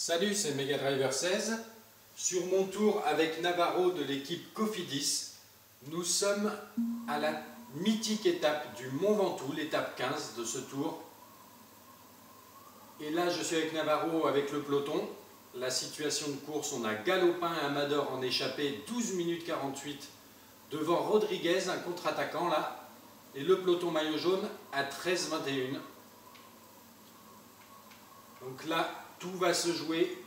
Salut, c'est Megadriver 16. Sur mon tour avec Navarro de l'équipe Cofidis, nous sommes à la mythique étape du Mont Ventoux, l'étape 15 de ce tour. Et là, je suis avec Navarro avec le peloton. La situation de course, on a Galopin et Amador en échappée, 12 minutes 48 devant Rodriguez, un contre-attaquant là. Et le peloton maillot jaune à 13-21. Donc là, tout va se jouer.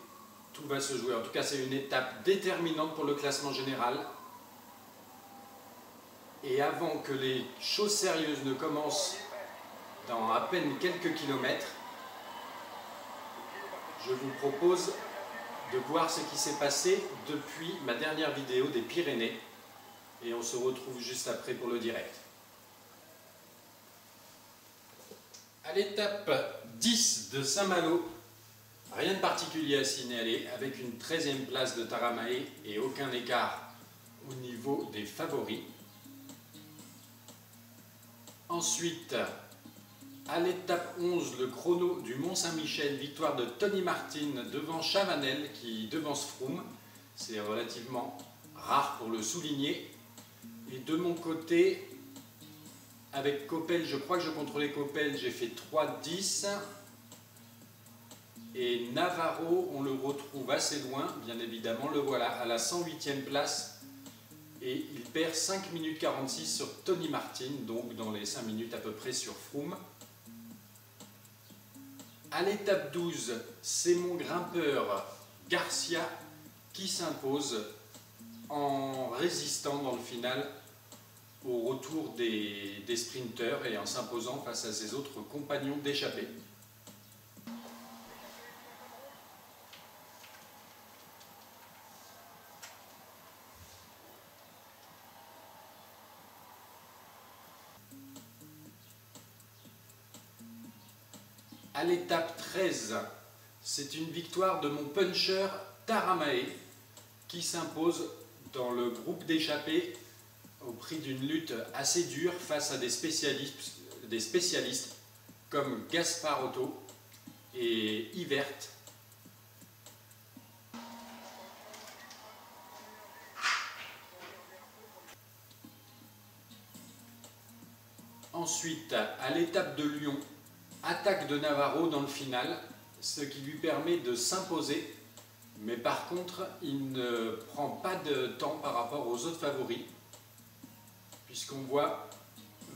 Tout va se jouer. En tout cas, c'est une étape déterminante pour le classement général. Et avant que les choses sérieuses ne commencent dans à peine quelques kilomètres, je vous propose de voir ce qui s'est passé depuis ma dernière vidéo des Pyrénées. Et on se retrouve juste après pour le direct. À l'étape 10 de Saint-Malo, rien de particulier à signaler, avec une 13e place de Taramae et aucun écart au niveau des favoris. Ensuite, à l'étape 11, le chrono du Mont-Saint-Michel, victoire de Tony Martin devant Chavanel qui devance Froome. C'est relativement rare pour le souligner. Et de mon côté, avec Coppel, je crois que je contrôlais Coppel, j'ai fait 3-10. Et Navarro, on le retrouve assez loin, bien évidemment, le voilà à la 108e place. Et il perd 5 minutes 46 sur Tony Martin, donc dans les 5 minutes à peu près sur Froome. À l'étape 12, c'est mon grimpeur Garcia qui s'impose en résistant dans le final au retour des sprinteurs et en s'imposant face à ses autres compagnons d'échappée. À l'étape 13, c'est une victoire de mon puncher Taramae qui s'impose dans le groupe d'échappée au prix d'une lutte assez dure face à des spécialistes comme Gasparotto et Yvert. Ensuite, à l'étape de Lyon, attaque de Navarro dans le final, ce qui lui permet de s'imposer, mais par contre, il ne prend pas de temps par rapport aux autres favoris, puisqu'on voit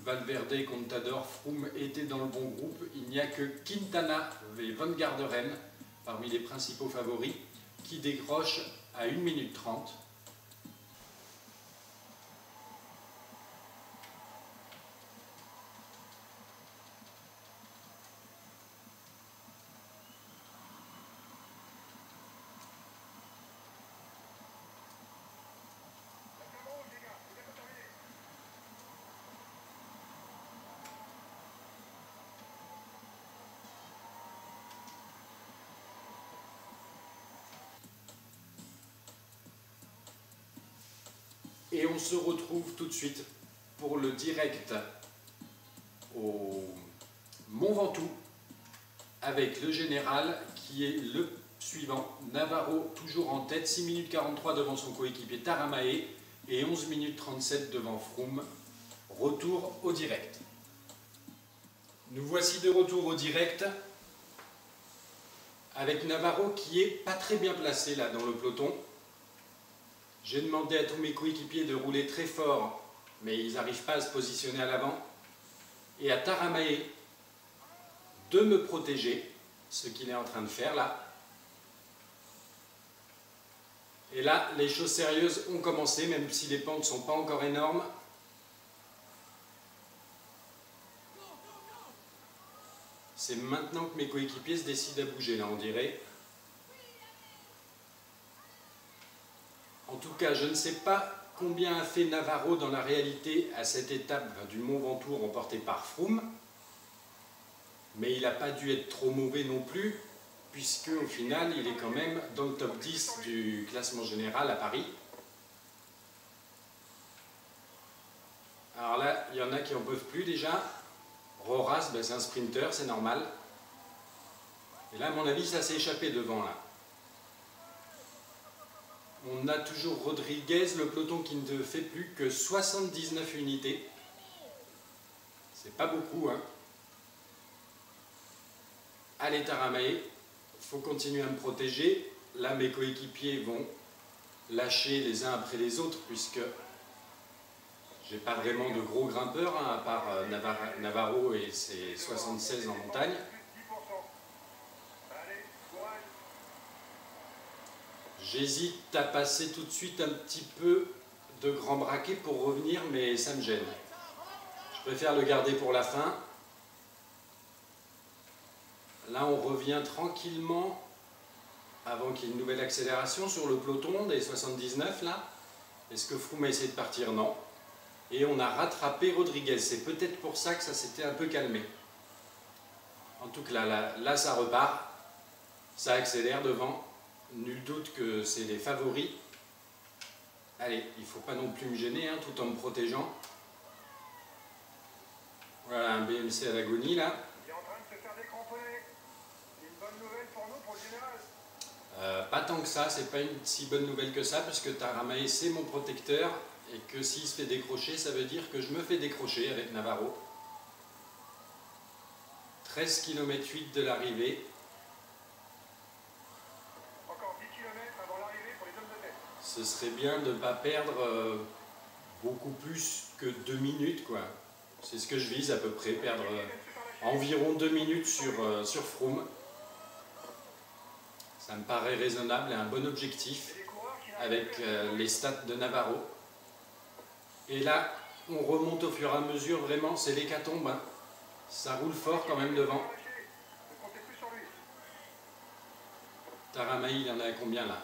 Valverde et Contador, Froome étaient dans le bon groupe. Il n'y a que Quintana et Van Garderen parmi les principaux favoris qui décrochent à 1 minute 30. Et on se retrouve tout de suite pour le direct au Mont Ventoux avec le général qui est le suivant. Navarro toujours en tête, 6 minutes 43 devant son coéquipier Taramae et 11 minutes 37 devant Froome. Retour au direct. Nous voici de retour au direct avec Navarro qui est pas très bien placé là dans le peloton. J'ai demandé à tous mes coéquipiers de rouler très fort, mais ils n'arrivent pas à se positionner à l'avant. Et à Taramae de me protéger, ce qu'il est en train de faire là. Et là, les choses sérieuses ont commencé, même si les pentes ne sont pas encore énormes. C'est maintenant que mes coéquipiers se décident à bouger, là, on dirait. En tout cas, je ne sais pas combien a fait Navarro dans la réalité à cette étape du Mont Ventoux remportée par Froome. Mais il n'a pas dû être trop mauvais non plus, puisque au final, il est quand même dans le top 10 du classement général à Paris. Alors là, il y en a qui n'en peuvent plus déjà. Roras, ben c'est un sprinter, c'est normal. Et là, à mon avis, ça s'est échappé devant là. On a toujours Rodriguez, le peloton qui ne fait plus que 79 unités. C'est pas beaucoup, hein. Allez Taramae, il faut continuer à me protéger. Là, mes coéquipiers vont lâcher les uns après les autres, puisque j'ai pas vraiment de gros grimpeurs, hein, à part Navarro et ses 76 en montagne. J'hésite à passer tout de suite un petit peu de grand braquet pour revenir, mais ça me gêne. Je préfère le garder pour la fin. Là, on revient tranquillement avant qu'il y ait une nouvelle accélération sur le peloton des 79 là. Est-ce que Froome a essayé de partir? Non. Et on a rattrapé Rodriguez. C'est peut-être pour ça que ça s'était un peu calmé. En tout cas, là, ça repart. Ça accélère devant. Nul doute que c'est les favoris. Allez, il ne faut pas non plus me gêner, hein, tout en me protégeant. Voilà un BMC à l'agonie là. Il est en train de se faire décramponner. C'est une bonne nouvelle pour nous, pour le général. Pas tant que ça, c'est pas une si bonne nouvelle que ça, puisque Taramae c'est mon protecteur, et que s'il se fait décrocher, ça veut dire que je me fais décrocher avec Navarro. 13 km 8 de l'arrivée. Encore 10 km avant l'arrivée pour les hommes de tête. Ce serait bien de ne pas perdre beaucoup plus que 2 minutes, quoi. C'est ce que je vise à peu près, perdre environ 2 minutes sur Froome. Ça me paraît raisonnable et un bon objectif avec les stats de Navarro. Et là, on remonte au fur et à mesure, vraiment, c'est l'hécatombe, hein. Ça roule fort quand même devant. Taramae, il y en a combien là?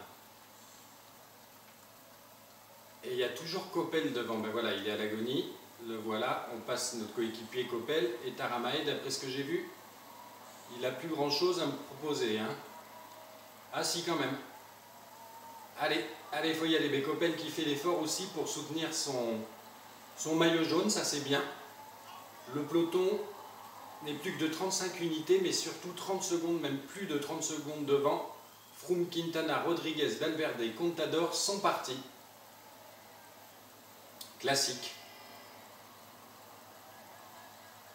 Et il y a toujours Coppel devant. Ben voilà, il est à l'agonie. Le voilà, on passe notre coéquipier Coppel. Et Taramae, d'après ce que j'ai vu, il n'a plus grand chose à me proposer, hein. Ah si, quand même. Allez, il faut y aller. Mais Coppel qui fait l'effort aussi pour soutenir son maillot jaune, ça c'est bien. Le peloton n'est plus que de 35 unités, mais surtout 30 secondes, même plus de 30 secondes devant. Froome, Quintana, Rodriguez, Valverde et Contador sont partis. Classique.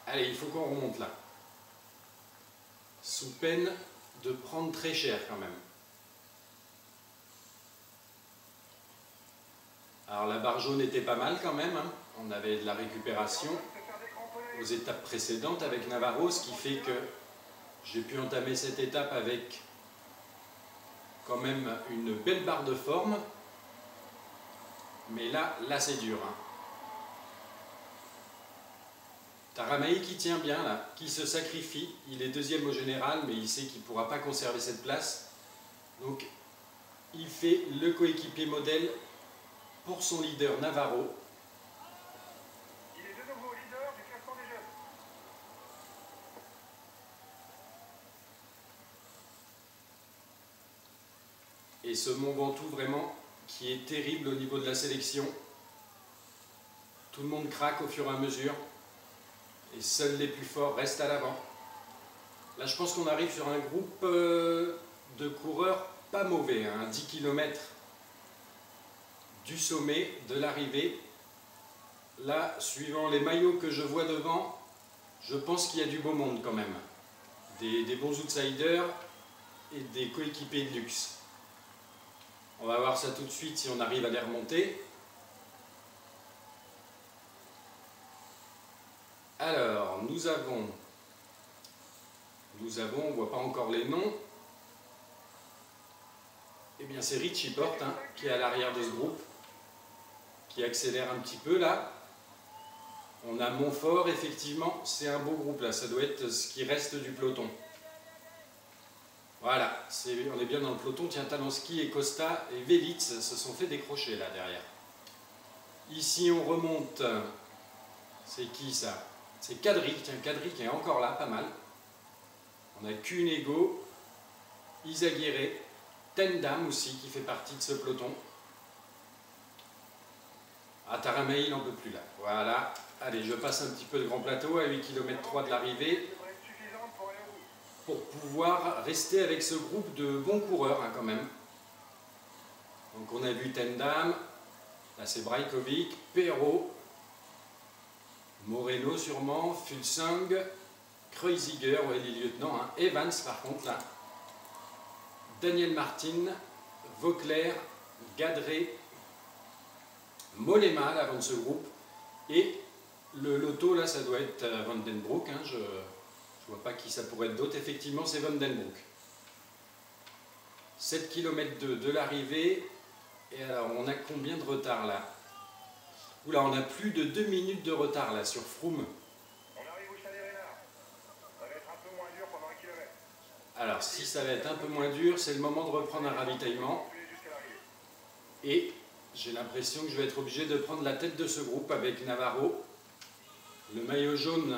Allez, il faut qu'on remonte là. Sous peine de prendre très cher quand même. Alors la barre jaune était pas mal quand même, hein. On avait de la récupération aux étapes précédentes avec Navarro, ce qui fait que j'ai pu entamer cette étape avec quand même une belle barre de forme. Mais là c'est dur, hein. Taramae qui tient bien là, qui se sacrifie. Il est deuxième au général, mais il sait qu'il ne pourra pas conserver cette place. Donc il fait le coéquipier modèle pour son leader Navarro. Il est de nouveau leader du classement des jeunes. Et ce Mont Ventoux vraiment qui est terrible au niveau de la sélection. Tout le monde craque au fur et à mesure. Et seuls les plus forts restent à l'avant. Là je pense qu'on arrive sur un groupe de coureurs pas mauvais, hein, 10 km du sommet, de l'arrivée. Là, suivant les maillots que je vois devant, je pense qu'il y a du beau monde quand même. Des bons outsiders et des coéquipiers de luxe. On va voir ça tout de suite si on arrive à les remonter. Alors, nous avons, on ne voit pas encore les noms. Eh bien, c'est Richie Porte, hein, qui est à l'arrière de ce groupe, qui accélère un petit peu là. On a Montfort, effectivement, c'est un beau groupe là, ça doit être ce qui reste du peloton. Voilà, on est bien dans le peloton. Tiens, Talanski et Costa et Velitz se sont fait décrocher là derrière. Ici, on remonte. C'est qui ça? C'est Kadri, tiens, Kadri qui est encore là, pas mal. On a Cunego, Izaguirre, Tendam aussi qui fait partie de ce peloton. Ah, Taramae, il n'en peut plus là. Voilà. Allez, je passe un petit peu de grand plateau à 8 km 3 de l'arrivée pour pouvoir rester avec ce groupe de bons coureurs, hein, quand même. Donc on a vu Tendam, là c'est Brajkovic, Perrault, Moreno sûrement, Fuglsang, Kreuziger, ouais les lieutenants, hein. Evans par contre là, Daniel Martin, Vauclair, Gadret, Mollema là, avant de ce groupe, et le loto là ça doit être Van Den Broek, hein. Je vois pas qui ça pourrait être d'autre, effectivement c'est Van Den Broek. 7 km de l'arrivée, et alors on a combien de retard là? Oula, on a plus de 2 minutes de retard là sur Froome. On arrive au Chalet Reynard. Ça va être un peu moins dur pendant 1 kilomètre. Alors si ça va être un peu moins dur, c'est le moment de reprendre un ravitaillement. Et j'ai l'impression que je vais être obligé de prendre la tête de ce groupe avec Navarro. Le maillot jaune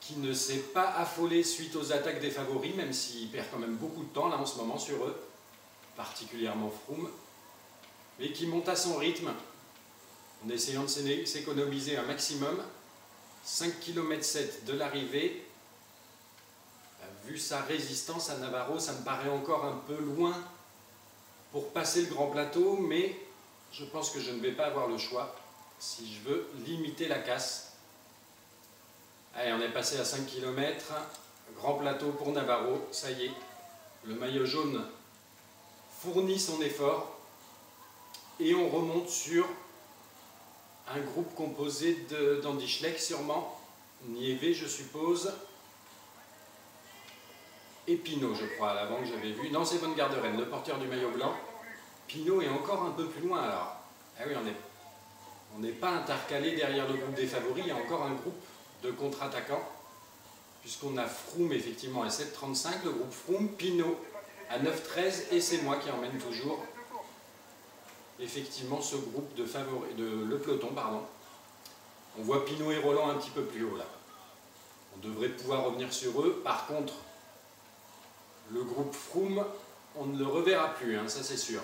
qui ne s'est pas affolé suite aux attaques des favoris, même s'il perd quand même beaucoup de temps là en ce moment sur eux, particulièrement Froome, mais qui monte à son rythme en essayant de s'économiser un maximum. 5 km 7 de l'arrivée. Vu sa résistance à Navarro, ça me paraît encore un peu loin pour passer le grand plateau, mais je pense que je ne vais pas avoir le choix si je veux limiter la casse. Allez, on est passé à 5 km, grand plateau pour Navarro, ça y est, le maillot jaune fournit son effort et on remonte sur un groupe composé d'Andy Schleck sûrement, Nieve je suppose, et Pinot je crois à l'avant que j'avais vu, non c'est Van Garderen, le porteur du maillot blanc. Pinot est encore un peu plus loin alors, ah oui on n'est pas intercalé derrière le groupe des favoris, il y a encore un groupe de contre-attaquants, puisqu'on a Froome effectivement à 7,35, le groupe Froome, Pinot à 9,13 et c'est moi qui emmène toujours effectivement ce groupe de favoris, le peloton pardon. On voit Pinot et Roland un petit peu plus haut là. On devrait pouvoir revenir sur eux. Par contre, le groupe Froome, on ne le reverra plus, hein, ça c'est sûr.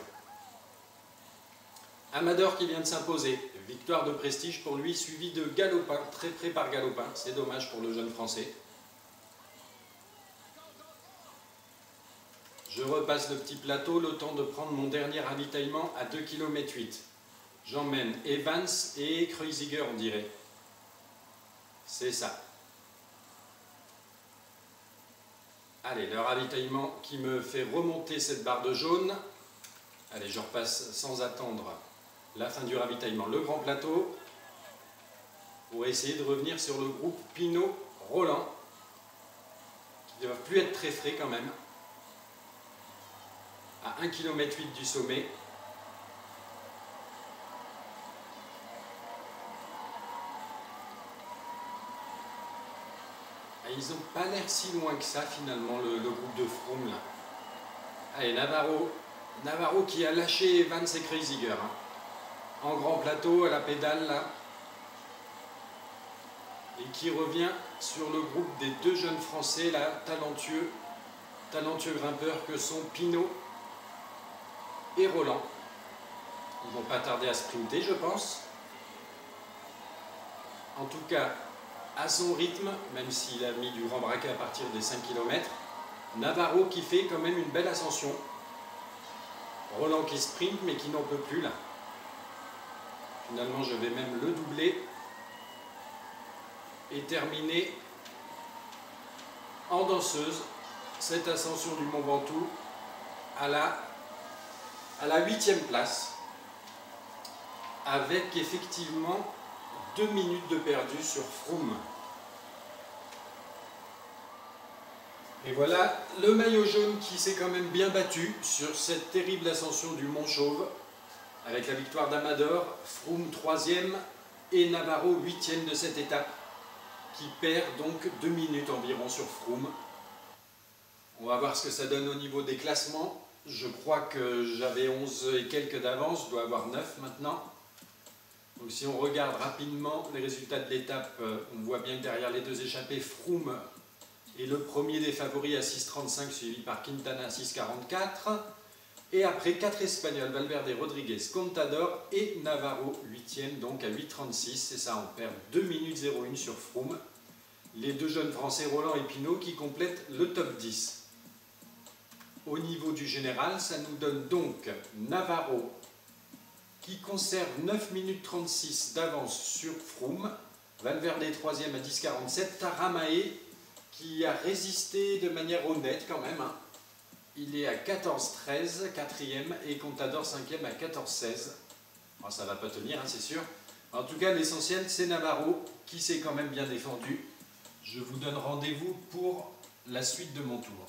Amador qui vient de s'imposer, victoire de prestige pour lui, suivi de Galopin, très près par Galopin, c'est dommage pour le jeune français. Je repasse le petit plateau, le temps de prendre mon dernier ravitaillement à 2 km 8. J'emmène Evans et Kreuziger on dirait. C'est ça. Allez, le ravitaillement qui me fait remonter cette barre de jaune. Allez, je repasse sans attendre la fin du ravitaillement, le grand plateau, pour essayer de revenir sur le groupe Pinot-Roland, qui ne doivent plus être très frais quand même, à 1 km 8 du sommet. Et ils n'ont pas l'air si loin que ça finalement, le groupe de Froome là. Allez, Navarro qui a lâché Evans et Kreuziger, hein. En grand plateau, à la pédale là, et qui revient sur le groupe des deux jeunes Français là, talentueux grimpeurs que sont Pinot et Roland. Ils ne vont pas tarder à sprinter, je pense. En tout cas, à son rythme, même s'il a mis du grand braquet à partir des 5 km, Navarro qui fait quand même une belle ascension. Roland qui sprint mais qui n'en peut plus là. Finalement, je vais même le doubler et terminer en danseuse cette ascension du Mont Ventoux à la 8e place, avec effectivement 2 minutes de perdu sur Froome. Et voilà le maillot jaune qui s'est quand même bien battu sur cette terrible ascension du Mont Chauve, avec la victoire d'Amador, Froome 3e et Navarro 8e de cette étape, qui perd donc 2 minutes environ sur Froome. On va voir ce que ça donne au niveau des classements. Je crois que j'avais 11 et quelques d'avance, je dois avoir 9 maintenant. Donc si on regarde rapidement les résultats de l'étape, on voit bien que derrière les deux échappés, Froome est le premier des favoris à 6,35, suivi par Quintana à 6,44. Et après 4 Espagnols, Valverde, Rodriguez, Contador et Navarro 8e, donc à 8,36. C'est ça, on perd 2 minutes 01 sur Froome. Les deux jeunes Français, Roland et Pinot, qui complètent le top 10. au niveau du général, ça nous donne donc Navarro qui conserve 9 minutes 36 d'avance sur Froome, Valverde 3e à 10,47, Taramae qui a résisté de manière honnête quand même, hein. Il est à 14,13, 4e, et Contador 5e à 14,16. Bon, ça ne va pas tenir, hein, c'est sûr. En tout cas, l'essentiel, c'est Navarro qui s'est quand même bien défendu. Je vous donne rendez-vous pour la suite de mon tour.